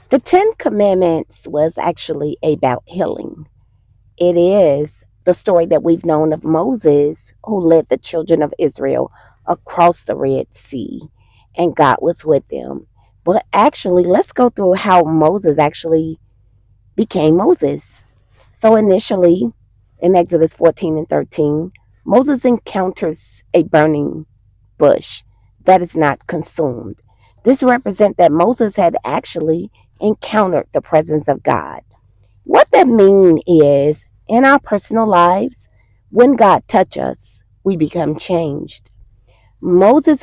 The Ten Commandments was actually about healing. It is the story that we've known of Moses, who led the children of Israel across the Red Sea, and God was with them. But actually, let's go through how Moses actually became Moses. So, initially, in Exodus 14 and 13, Moses encounters a burning bush that is not consumed. This represents that Moses had actually encountered the presence of God. What that means is, in our personal lives, when God touches us, we become changed. Moses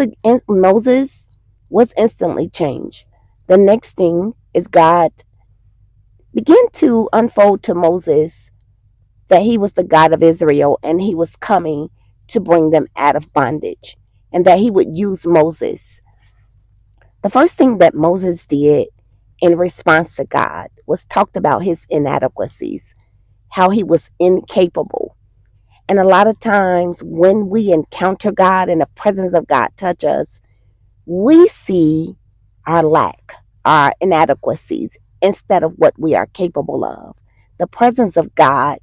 was instantly changed. The next thing is God began to unfold to Moses that he was the God of Israel and he was coming to bring them out of bondage and that he would use Moses. The first thing that Moses did in response to God was talked about his inadequacies, how he was incapable. And a lot of times when we encounter God and the presence of God touch us, we see our lack, our inadequacies instead of what we are capable of. The presence of God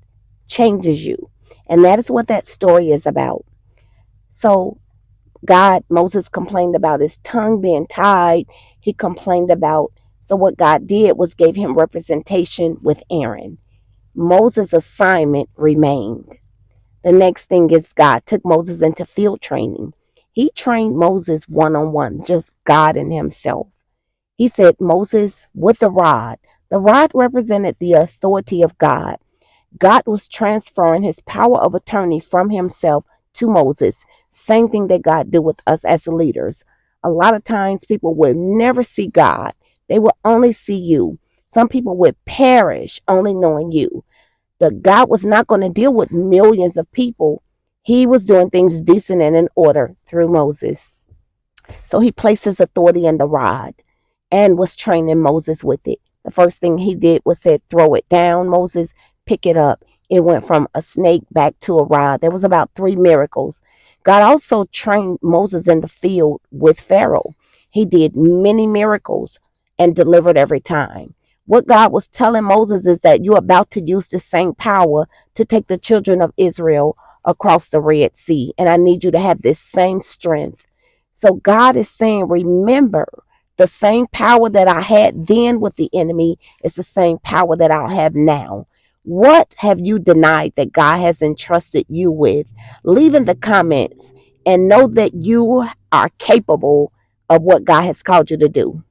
changes you. And that is what that story is about. So Moses complained about his tongue being tied. He complained about, so what God did was gave him representation with Aaron. Moses' assignment remained. The next thing is God took Moses into field training. He trained Moses one on one, just God and himself. He said, Moses, with the rod. The rod represented the authority of God. God was transferring his power of attorney from himself to Moses. Same thing that God do with us as leaders. A lot of times people will never see God. They will only see you. Some people would perish only knowing you. The God was not going to deal with millions of people. He was doing things decent and in order through Moses. So he placed his authority in the rod and was training Moses with it. The first thing he did was said, throw it down, Moses, pick it up. It went from a snake back to a rod. There was about 3 miracles. God also trained Moses in the field with Pharaoh. He did many miracles and delivered every time. What God was telling Moses is that you're about to use the same power to take the children of Israel across the Red Sea. And I need you to have this same strength. So God is saying, remember, the same power that I had then with the enemy is the same power that I'll have now. What have you denied that God has entrusted you with? Leave in the comments and know that you are capable of what God has called you to do.